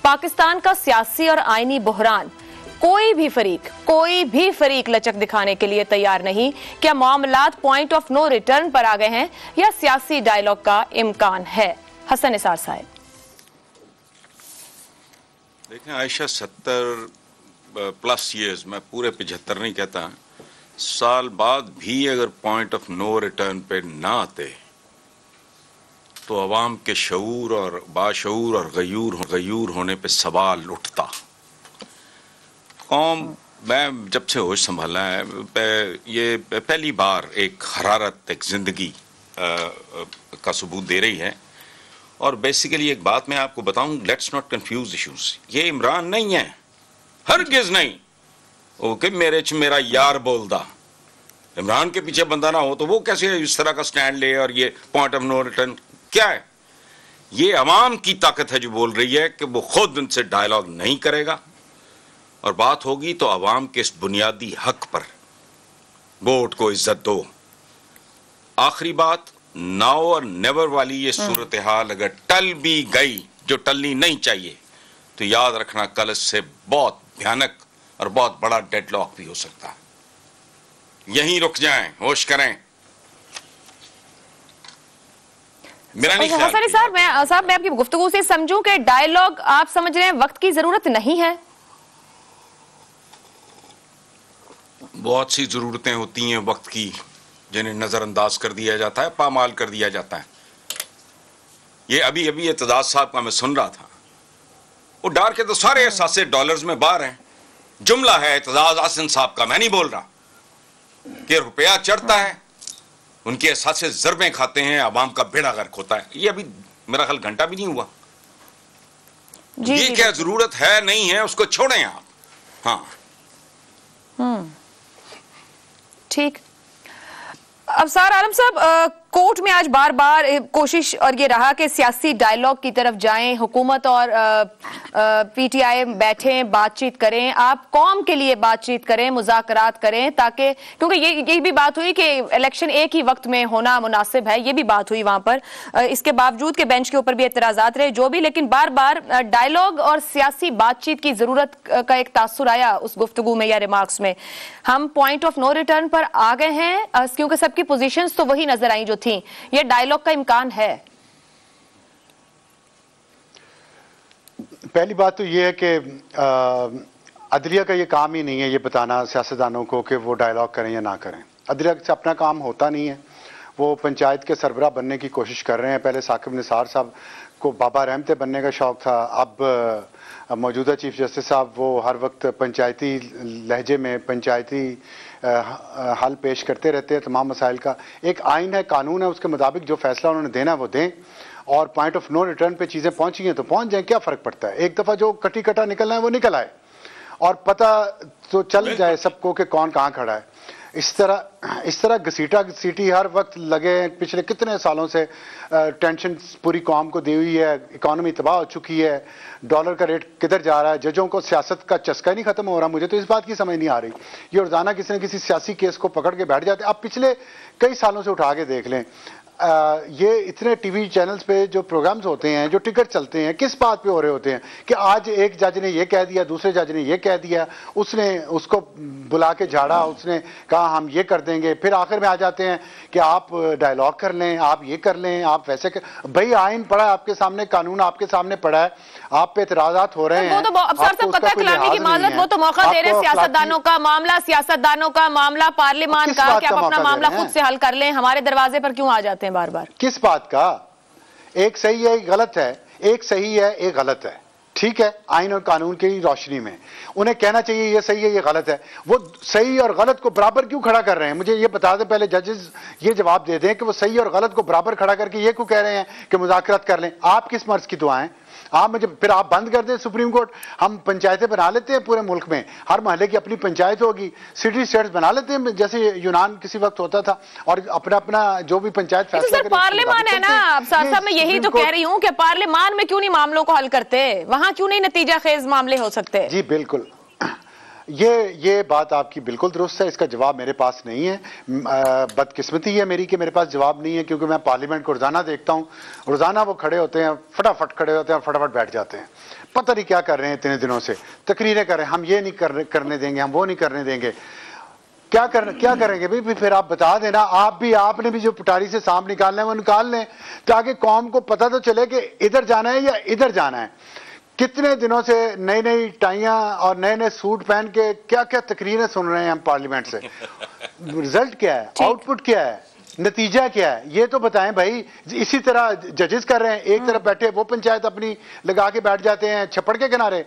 पाकिस्तान का सियासी और आईनी बहरान, कोई भी फरीक लचक दिखाने के लिए तैयार नहीं। क्या मामलात पॉइंट ऑफ नो रिटर्न पर आ गए हैं या सियासी डायलॉग का इम्कान है? हसन निसार साहब। देखें आयशा, 70 प्लस ईयर्स, मैं पूरे 75 नहीं कहता, साल बाद भी अगर पॉइंट ऑफ नो रिटर्न पे ना आते तो अवाम के शऊर और बाशऊर और गयूर होने पे सवाल उठता। कौम, मैं जब से होश संभाला है, ये पहली बार एक हरारत, एक जिंदगी का सबूत दे रही है। और बेसिकली एक बात मैं आपको बताऊं, लेट्स नॉट कंफ्यूज इश्यूज। ये इमरान नहीं है, हरगिज नहीं। ओके, मेरा यार बोलदा, इमरान के पीछे बंदा ना हो तो वो कैसे इस तरह का स्टैंड ले? और ये पॉइंट ऑफ नो रिटर्न क्या है? ये अवाम की ताकत है जो बोल रही है कि वो खुद उनसे डायलॉग नहीं करेगा, और बात होगी तो अवाम के इस बुनियादी हक पर, वोट को इज्जत दो। आखिरी बात, नाउ और नेवर वाली ये सूरत हाल अगर टल भी गई, जो टलनी नहीं चाहिए, तो याद रखना कल इससे बहुत भयानक और बहुत बड़ा डेडलॉक भी हो सकता है। यहीं रुक जाएं, होश करें। मेरा नहीं ख्याल। हसन साहब, मैं आपकी गुफ्तगू से समझूं कि डायलॉग आप समझ रहे हैं वक्त की जरूरत नहीं है? बहुत सी जरूरतें होती हैं वक्त की जिन्हें नजरअंदाज कर दिया जाता है, पामाल कर दिया जाता है। ये अभी एतजाज साहब का मैं सुन रहा था, वो डार के तो सारे एहसासे डॉलर्स में बाहर हैं। जुमला है एतजाज हसन साहब का, मैं नहीं बोल रहा, कि रुपया चढ़ता है, उनके एहसासे जरबें खाते हैं, आवाम का बेड़ा गर्क होता है। ये अभी मेरा ख्याल घंटा भी नहीं हुआ। ये क्या जरूरत है नहीं है उसको छोड़ें आप। हाँ, ठीक। अफसार आलम साहब, कोर्ट में आज बार बार कोशिश और ये रहा कि सियासी डायलॉग की तरफ जाएं, हुकूमत और पीटीआई बैठें, बातचीत करें, आप कौम के लिए बातचीत करें, मुज़ाकरात करें, ताकि, क्योंकि ये भी बात हुई कि इलेक्शन एक ही वक्त में होना मुनासिब है, ये भी बात हुई वहां पर। इसके बावजूद के बेंच के ऊपर भी एतराजात रहे, जो भी, लेकिन बार बार डायलॉग और सियासी बातचीत की जरूरत का एक तासुर आया उस गुफ्तगू में या रिमार्क्स में। हम पॉइंट ऑफ नो रिटर्न पर आ गए हैं क्योंकि सबकी पोजीशंस तो वही नजर आई जो थी। ये डायलॉग का इम्कान है? पहली बात तो ये है कि अदलिया का ये काम ही नहीं है ये बताना सियासतदानों को कि वो डायलॉग करें या ना करें। अदलिया से अपना काम होता नहीं है। वो पंचायत के सरबराह बनने की कोशिश कर रहे हैं। पहले साकिब निसार साहब को बाबा रहमते बनने का शौक था, अब मौजूदा चीफ जस्टिस साहब वो हर वक्त पंचायती लहजे में पंचायती हल पेश करते रहते हैं तमाम मसाइल का। एक आइन है, कानून है, उसके मुताबिक जो फैसला उन्होंने देना है वो दें, और पॉइंट ऑफ नो रिटर्न पे चीज़ें पहुंची हैं तो पहुंच जाएं, क्या फ़र्क पड़ता है। एक दफ़ा जो कटी कटा निकलना है वो निकल आए और पता तो चल जाए सबको कि कौन कहाँ खड़ा है। इस तरह घसीटा घसीटी हर वक्त लगे पिछले कितने सालों से। टेंशन पूरी कौम को दी हुई है, इकॉनमी तबाह हो चुकी है, डॉलर का रेट किधर जा रहा है, जजों को सियासत का चस्का ही नहीं खत्म हो रहा। मुझे तो इस बात की समझ नहीं आ रही। ये रोजाना किसी न किसी सियासी केस को पकड़ के बैठ जाते। आप पिछले कई सालों से उठा के देख लें, ये इतने टीवी चैनल्स पे जो प्रोग्राम्स होते हैं, जो टिकट चलते हैं, किस बात पे हो रहे होते हैं कि आज एक जज ने ये कह दिया, दूसरे जज ने ये कह दिया, उसने उसको बुला के झाड़ा, उसने कहा हम ये कर देंगे, फिर आखिर में आ जाते हैं कि आप डायलॉग कर लें, आप ये कर लें, आप वैसे कर। भाई आइन पड़ा है आपके सामने, कानून आपके सामने पड़ा है, आप पे इतराजात हो रहे हैं। वो तो अफसर साहब कतई कलामी की माजरत, वो तो मौका दे रहे हैं सियासतदानों का मामला पार्लियामान का कि आप अपना मामला खुद से हल कर लें, हमारे दरवाजे पर क्यों आ जाते हैं बार बार? किस बात का? एक सही है एक गलत है, एक सही है एक गलत है, ठीक है। आइन और कानून की रोशनी में उन्हें कहना चाहिए ये सही है ये गलत है। वो सही और गलत को बराबर क्यों खड़ा कर रहे हैं? मुझे ये बता दें पहले, जजेस ये जवाब दे दें कि वो सही और गलत को बराबर खड़ा करके ये क्यों कह रहे हैं कि मुज़ाकरात कर लें। आप किस मर्ज की दुआएं? आप मुझे फिर आप बंद कर दें सुप्रीम कोर्ट। हम पंचायतें बना लेते हैं पूरे मुल्क में, हर महल्ले की अपनी पंचायत होगी, सिटी स्टेट्स बना लेते हैं जैसे यूनान किसी वक्त होता था, और अपना अपना जो भी पंचायत फैसला करे। पार्लियामान है ना अफसर साहब, मैं यही तो कह रही हूँ कि पार्लियामान में क्यों नहीं मामलों को हल करते, वहां क्यों नहीं नतीजा खेज मामले हो सकते? जी बिल्कुल, ये बात आपकी बिल्कुल दुरुस्त है। इसका जवाब मेरे पास नहीं है। बदकिस्मती है मेरी कि मेरे पास जवाब नहीं है, क्योंकि मैं पार्लियामेंट को रोजाना देखता हूँ। रोजाना वो खड़े होते हैं, फटाफट खड़े होते हैं और फटाफट बैठ जाते हैं। पता नहीं क्या कर रहे हैं इतने दिनों से, तकरीरें कर रहे हैं, हम ये नहीं करने देंगे, हम वो नहीं करने देंगे। क्या करेंगे भाई? फिर आप बता देना, आपने भी जो पटारी से सांप निकालना है वो निकाल लें, ताकि कौम को पता तो चले कि इधर जाना है या इधर जाना है। कितने दिनों से नई नई टाइयां और नए नए सूट पहन के क्या क्या तकरीरें सुन रहे हैं हम पार्लियामेंट से। रिजल्ट क्या है, आउटपुट क्या है, नतीजा क्या है, ये तो बताएं भाई। इसी तरह जजेस कर रहे हैं, एक तरफ बैठे वो पंचायत अपनी लगा के बैठ जाते हैं छप्पड़ के किनारे,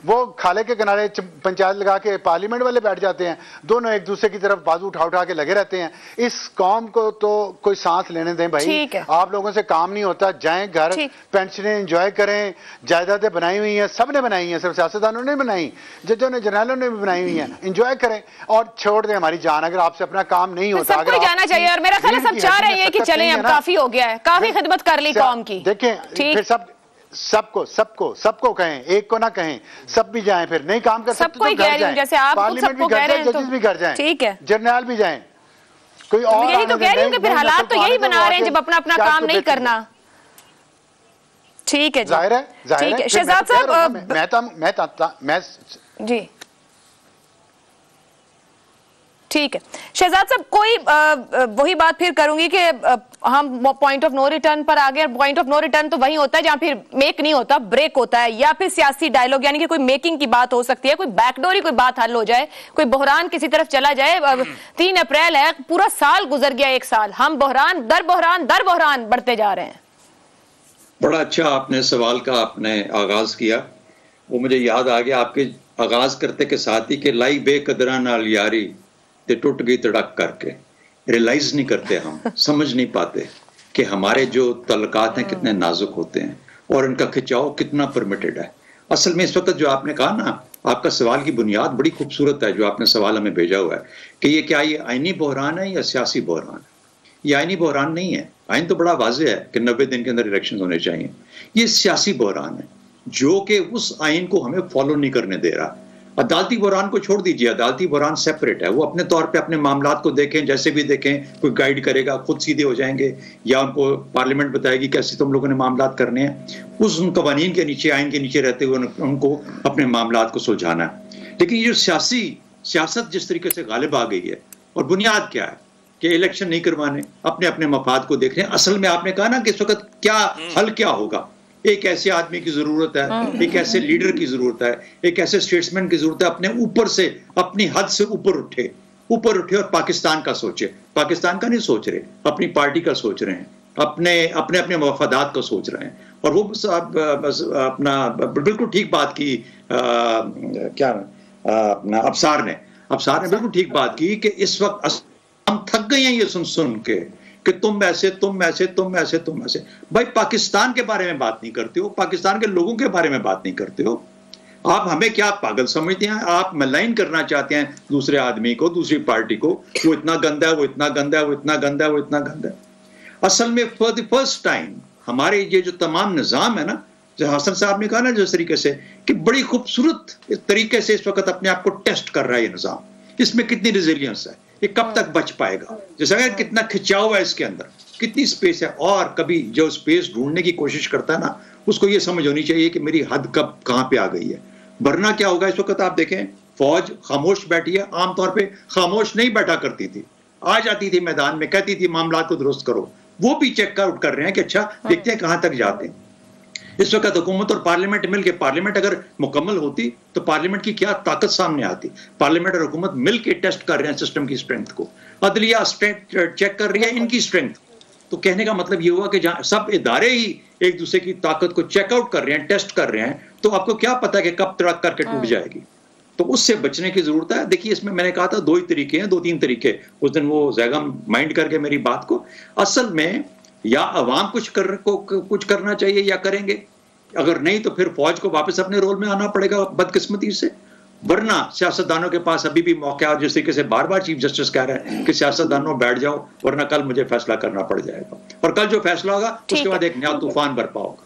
वो खाले के किनारे पंचायत लगा के पार्लियामेंट वाले बैठ जाते हैं, दोनों एक दूसरे की तरफ बाजू उठा उठा के लगे रहते हैं। इस कौम को तो कोई सांस लेने दें भाई। आप लोगों से काम नहीं होता, जाएं घर, पेंशनें एंजॉय करें, जायदादें बनाई हुई हैं, सबने बनाई हैं, सिर्फ सियासतदानों ने बनाई, जजों ने, जर्नलों ने भी बनाई हुई हैं, एंजॉय करें और छोड़ दें हमारी जान। अगर आपसे अपना काम नहीं होता, सबको जाना चाहिए। और मेरा ख्याल है सब चाह रहे हैं कि चलें, अब काफी हो गया है, काफी खिदमत कर ली कौम की। देखें फिर सबको कहें, एक को ना कहें, सब भी जाएं। फिर नहीं काम कर सकते तो घर जाएं, जैसे आप पार्लियामेंट भी घर जाएं, जजेस भी घर जाएं, ठीक है, जर्नल भी जाएं। कोई और यही तो कह रही हूँ कि फिर हालात तो यही बना रहे हैं जब अपना अपना काम नहीं करना। ठीक है, जाहिर है, ठीक है। शहजाद साहब, मैं जी ठीक है शहजाद साहब, कोई वही बात फिर करूंगी कि हम पॉइंट ऑफ नो रिटर्न पर आ गए। पॉइंट ऑफ नो रिटर्न तो वही होता है जहां फिर मेक नहीं होता, ब्रेक होता है, या फिर सियासी डायलॉग, यानी कि कोई मेकिंग की बात हो सकती है, कोई बैकडोरी कोई बात हल हो जाए, कोई बहरान किसी तरफ चला जाए। 3 अप्रैल है, पूरा साल गुजर गया, 1 साल, हम बहरान दर बहरान बढ़ते जा रहे हैं। बड़ा अच्छा आपने सवाल का आपने आगाज किया, वो मुझे याद आ गया आपके आगाज करते के साथ ही कि लाई बेकदरा नाल यारी ते टूट गई तड़क करके। रियलाइज नहीं करते, हम समझ नहीं पाते कि हमारे जो तल्लकात हैं कितने नाजुक होते हैं और इनका खिंचाव कितना परमिटेड है। असल में इस वक्त जो आपने कहा ना, आपका सवाल की बुनियाद बड़ी खूबसूरत है जो आपने सवाल हमें भेजा हुआ है कि ये क्या ये आईनी बहरान है या सियासी बहरान है। ये आईनी बहरान नहीं है, आइन तो बड़ा वाज़ेह है कि 90 दिन के अंदर इलेक्शन होने चाहिए। ये सियासी बहरान है जो कि उस आइन को हमें फॉलो नहीं करने दे रहा। अदालती बहरान को छोड़ दीजिए, अदालती बहरान सेपरेट है, वो अपने तौर पे अपने मामलात को देखें, जैसे भी देखें, कोई गाइड करेगा, खुद सीधे हो जाएंगे या उनको पार्लियामेंट बताएगी कैसे तुम लोगों ने मामलात करने हैं। उन कवानीन के नीचे, आइन के नीचे रहते हुए उनको अपने मामलात को सुलझाना है। लेकिन ये जो सियासत जिस तरीके से गालिब आ गई है, और बुनियाद क्या है कि इलेक्शन नहीं करवाने, अपने अपने मफाद को देखने। असल में आपने कहा ना कि इस वक्त क्या हल क्या होगा, एक ऐसे आदमी की जरूरत है, एक ऐसे लीडर की जरूरत है, एक ऐसे स्टेट्समैन की जरूरत है अपने ऊपर से, अपनी हद से ऊपर उठे और पाकिस्तान का सोचे। पाकिस्तान का नहीं सोच रहे, अपनी पार्टी का सोच रहे हैं, अपने मफादात का सोच रहे हैं। और वो अपना बिल्कुल ठीक बात की, अपना अफसार ने बिल्कुल ठीक बात की कि इस वक्त हम थक गए हैं ये सुन के कि तुम ऐसे। भाई पाकिस्तान के बारे में बात नहीं करते हो, पाकिस्तान के लोगों के बारे में बात नहीं करते हो। आप हमें क्या पागल समझते हैं? आप मलाइन करना चाहते हैं दूसरे आदमी को, दूसरी पार्टी को, वो इतना गंदा है, वो इतना गंदा है, वो इतना गंदा है, वो इतना गंदा है। असल में फॉर द फर्स्ट टाइम हमारे ये जो तमाम निज़ाम है ना, जो हसन साहब ने कहा ना जिस तरीके से, कि बड़ी खूबसूरत तरीके से इस वक्त अपने आप को टेस्ट कर रहा है ये निज़ाम। इसमें कितनी रिजिलियंस है, ये कब तक बच पाएगा, जैसा कितना खिंचाव है इसके अंदर, कितनी स्पेस है। और कभी जो स्पेस ढूंढने की कोशिश करता है ना, उसको ये समझ होनी चाहिए कि मेरी हद कब कहाँ पे आ गई है। वरना क्या होगा, इस वक्त आप देखें फौज खामोश बैठी है, आमतौर पे खामोश नहीं बैठा करती थी, आ जाती थी मैदान में, कहती थी मामला को दुरुस्त करो। वो भी चेक आउट कर रहे हैं कि अच्छा देखते हैं कहां तक जाते हैं। इस वक्त हुकूमत और पार्लियामेंट मिलकर, पार्लियामेंट अगर मुकम्मल होती तो पार्लियामेंट की क्या ताकत सामने आती। पार्लियामेंट और हुकूमत मिलकर टेस्ट कर रहे हैं सिस्टम की स्ट्रेंथ को, अदलिया चेक कर रही है इनकी स्ट्रेंथ। तो कहने का मतलब ये हुआ कि जहां सब इदारे ही एक दूसरे की ताकत को चेकआउट कर रहे हैं, टेस्ट कर रहे हैं, तो आपको क्या पता कि कब तड़क करके टूट जाएगी। तो उससे बचने की जरूरत है। देखिए इसमें मैंने कहा था 2 ही 3 तरीके, उस दिन वो जैगम माइंड करके मेरी बात को, असल में या अवाम कुछ करना चाहिए या करेंगे, अगर नहीं तो फिर फौज को वापस अपने रोल में आना पड़ेगा बदकिस्मती से। वरना सियासतदानों के पास अभी भी मौका है, और जिस तरीके से बार बार चीफ जस्टिस कह रहे हैं कि सियासतदानों बैठ जाओ वरना कल मुझे फैसला करना पड़ जाएगा, और कल जो फैसला होगा उसके बाद एक नया तूफान बरपा होगा।